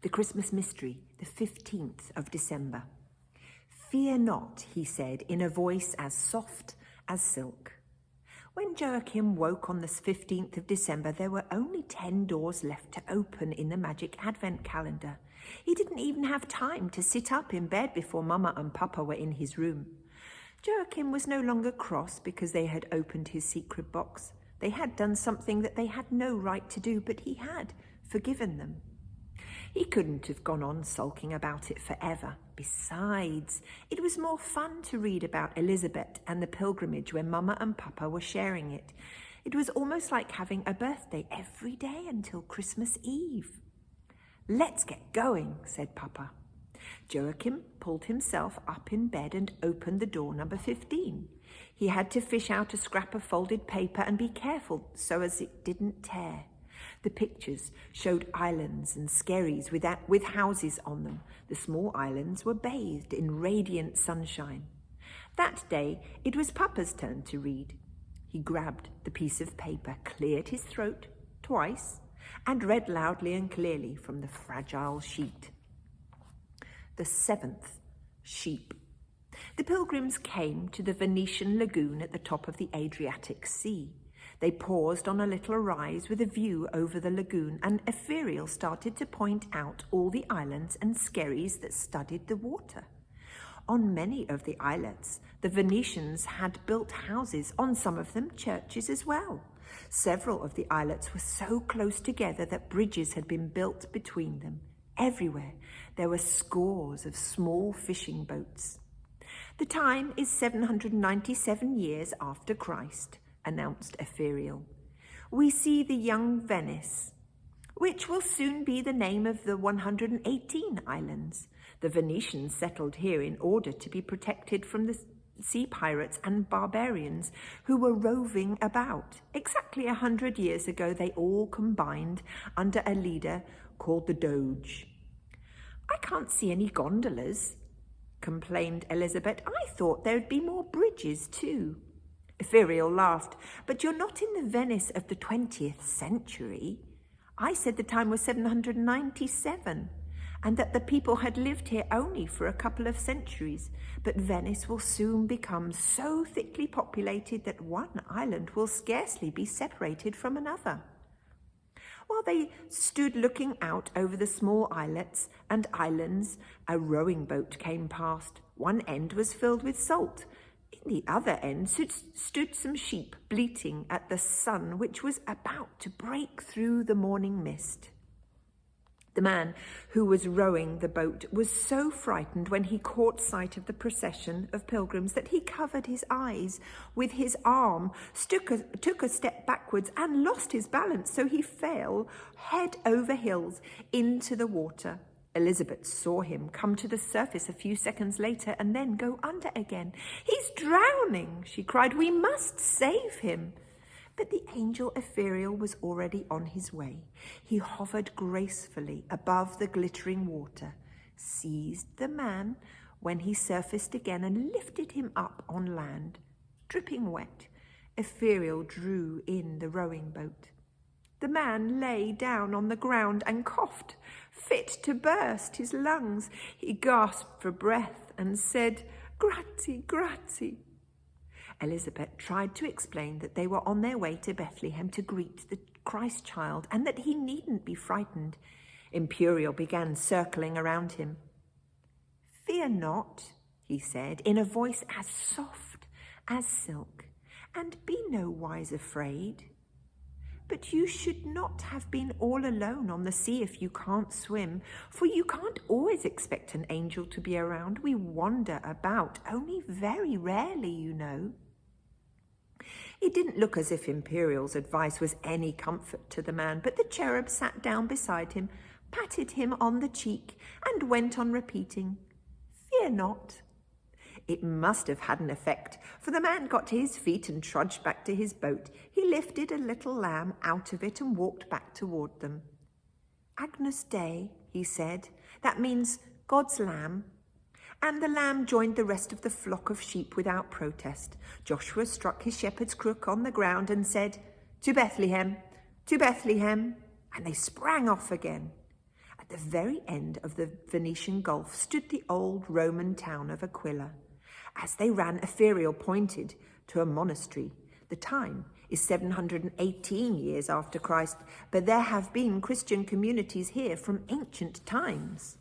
The Christmas mystery, the 15th of December. "Fear not," he said in a voice as soft as silk. When Joachim woke on the 15th of December, there were only 10 doors left to open in the magic advent calendar. He didn't even have time to sit up in bed before Mama and Papa were in his room. Joachim was no longer cross because they had opened his secret box. They had done something that they had no right to do, but he had forgiven them. He couldn't have gone on sulking about it forever. Besides, it was more fun to read about Elizabeth and the pilgrimage when Mama and Papa were sharing it. It was almost like having a birthday every day until Christmas Eve. "Let's get going," said Papa. Joachim pulled himself up in bed and opened the door number 15. He had to fish out a scrap of folded paper and be careful so as it didn't tear. The pictures showed islands and skerries with houses on them. The small islands were bathed in radiant sunshine. That day, it was Papa's turn to read. He grabbed the piece of paper, cleared his throat twice, and read loudly and clearly from the fragile sheet. The 7th sheep. The pilgrims came to the Venetian lagoon at the top of the Adriatic Sea. They paused on a little rise with a view over the lagoon, and Epheriel started to point out all the islands and skerries that studded the water. On many of the islets, the Venetians had built houses, on some of them churches as well. Several of the islets were so close together that bridges had been built between them. Everywhere there were scores of small fishing boats. "The time is 797 years after Christ," announced Epheriel. "We see the young Venice, which will soon be the name of the 118 islands. The Venetians settled here in order to be protected from the sea pirates and barbarians who were roving about. Exactly 100 years ago, they all combined under a leader called the Doge." "I can't see any gondolas," complained Elizabeth. "I thought there'd be more bridges too." Epheriel laughed. "But you're not in the Venice of the 20th century. I said the time was 797, and that the people had lived here only for a couple of centuries. But Venice will soon become so thickly populated that one island will scarcely be separated from another." While they stood looking out over the small islets and islands, a rowing boat came past. One end was filled with salt. In the other end stood some sheep bleating at the sun, which was about to break through the morning mist. The man who was rowing the boat was so frightened when he caught sight of the procession of pilgrims that he covered his eyes with his arm, took a step backwards, and lost his balance, so he fell head over heels into the water. Elizabeth saw him come to the surface a few seconds later and then go under again. "He's drowning!" she cried. "We must save him!" But the angel Epheriel was already on his way. He hovered gracefully above the glittering water, seized the man when he surfaced again, and lifted him up on land. Dripping wet, Epheriel drew in the rowing boat. The man lay down on the ground and coughed, fit to burst his lungs. He gasped for breath and said, "Grazie, grazie." Elizabeth tried to explain that they were on their way to Bethlehem to greet the Christ child, and that he needn't be frightened. Epheriel began circling around him. "Fear not," he said, in a voice as soft as silk, "and be no wise afraid. But you should not have been all alone on the sea if you can't swim, for you can't always expect an angel to be around. We wander about only very rarely, you know." It didn't look as if Epheriel's advice was any comfort to the man, but the cherub sat down beside him, patted him on the cheek, and went on repeating, "Fear not." It must have had an effect, for the man got to his feet and trudged back to his boat. He lifted a little lamb out of it and walked back toward them. "Agnus Dei," he said. "That means God's lamb." And the lamb joined the rest of the flock of sheep without protest. Joshua struck his shepherd's crook on the ground and said, "To Bethlehem, to Bethlehem," and they sprang off again. A At the very end of the Venetian Gulf stood the old Roman town of Aquila. As they ran, Ethereal pointed to a monastery. The time is 718 years after Christ, but there have been Christian communities here from ancient times.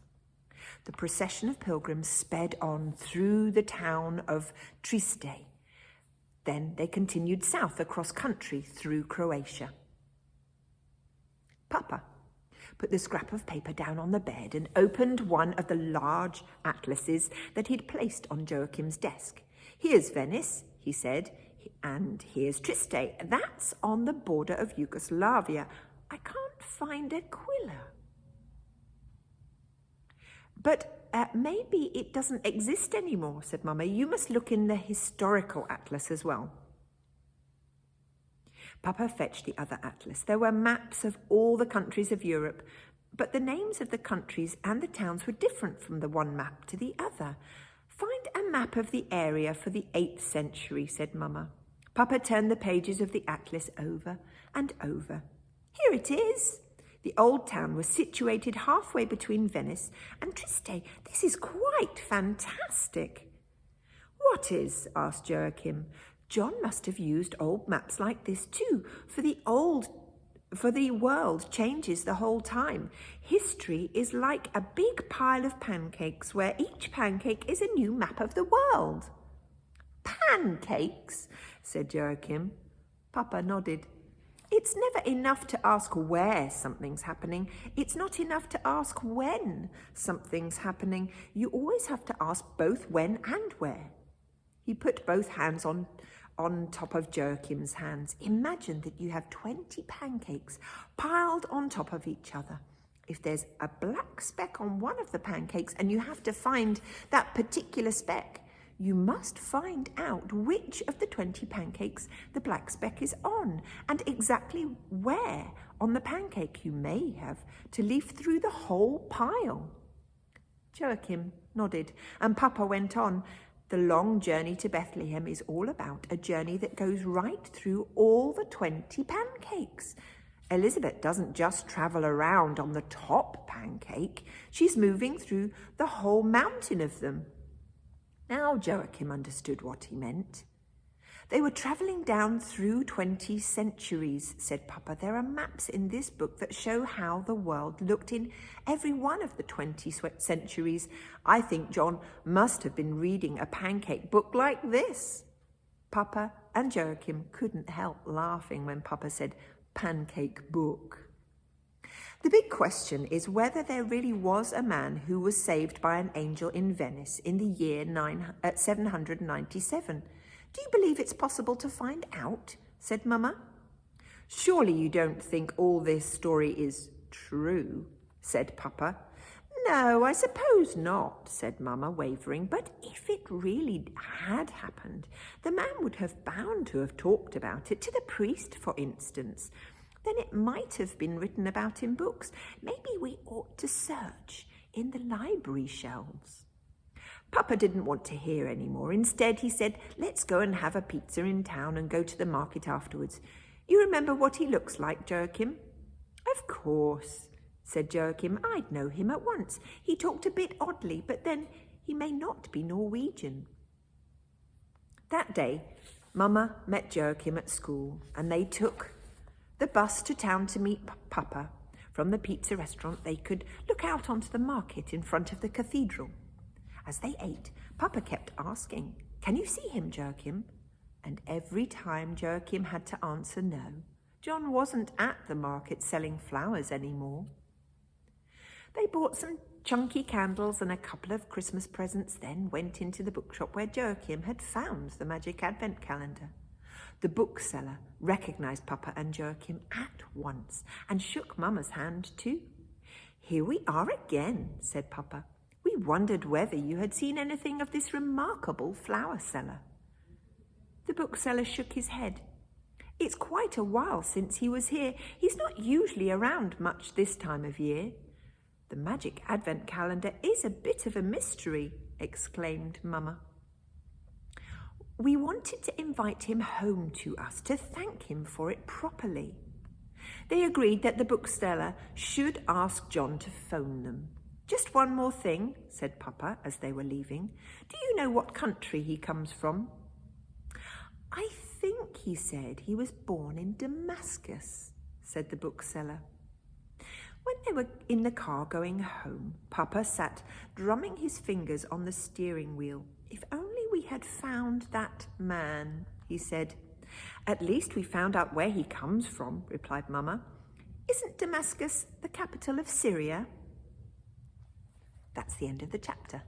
The procession of pilgrims sped on through the town of Trieste. Then they continued south across country through Croatia. Papa put the scrap of paper down on the bed and opened one of the large atlases that he'd placed on Joachim's desk. "Here's Venice," he said, "and here's Trieste. That's on the border of Yugoslavia. I can't find Aquila." "But maybe it doesn't exist anymore," said Mama. "You must look in the historical atlas as well." Papa fetched the other atlas. There were maps of all the countries of Europe, but the names of the countries and the towns were different from the one map to the other. "Find a map of the area for the 8th century, said Mama. Papa turned the pages of the atlas over and over. "Here it is." The old town was situated halfway between Venice and Trieste. "This is quite fantastic." "What is?" asked Joachim. "John must have used old maps like this too, for the world changes the whole time. History is like a big pile of pancakes where each pancake is a new map of the world." "Pancakes?" said Joachim. Papa nodded. "It's never enough to ask where something's happening. It's not enough to ask when something's happening. You always have to ask both when and where." He put both hands on top of Joachim's hands. "Imagine that you have 20 pancakes piled on top of each other. If there's a black speck on one of the pancakes and you have to find that particular speck, you must find out which of the 20 pancakes the black speck is on and exactly where on the pancake you may have to leaf through the whole pile." Joachim nodded, and Papa went on. "The long journey to Bethlehem is all about a journey that goes right through all the 20 pancakes. Elizabeth doesn't just travel around on the top pancake. She's moving through the whole mountain of them." Now Joachim understood what he meant. "They were travelling down through 20 centuries, said Papa. "There are maps in this book that show how the world looked in every one of the 20 centuries. I think John must have been reading a pancake book like this." Papa and Joachim couldn't help laughing when Papa said pancake book. The big question is whether there really was a man who was saved by an angel in Venice in the year 797. "Do you believe it's possible to find out?" said Mama. "Surely you don't think all this story is true?" said Papa. "No, I suppose not," said Mama, wavering. "But if it really had happened, the man would have bound to have talked about it to the priest, for instance. Then it might have been written about in books. Maybe we ought to search in the library shelves." Papa didn't want to hear any more. Instead, he said, "Let's go and have a pizza in town and go to the market afterwards. You remember what he looks like, Joachim?" "Of course," said Joachim. "I'd know him at once. He talked a bit oddly, but then he may not be Norwegian." That day, Mama met Joachim at school, and they took the bus to town to meet Papa. From the pizza restaurant, they could look out onto the market in front of the cathedral. As they ate, Papa kept asking, "Can you see him, Joachim?" And every time Joachim had to answer no. John wasn't at the market selling flowers anymore. They bought some chunky candles and a couple of Christmas presents, then went into the bookshop where Joachim had found the magic advent calendar. The bookseller recognized Papa and Joachim at once and shook Mama's hand too. "Here we are again," said Papa. "We wondered whether you had seen anything of this remarkable flower seller." The bookseller shook his head. "It's quite a while since he was here. He's not usually around much this time of year." "The magic advent calendar is a bit of a mystery," exclaimed Mama. "We wanted to invite him home to us to thank him for it properly." They agreed that the bookseller should ask John to phone them. "Just one more thing," said Papa as they were leaving. "Do you know what country he comes from?" "I think," he said, "he was born in Damascus," said the bookseller. When they were in the car going home, Papa sat drumming his fingers on the steering wheel. "If only we had found that man," he said. "At least we found out where he comes from," replied Mama. "Isn't Damascus the capital of Syria?" That's the end of the chapter.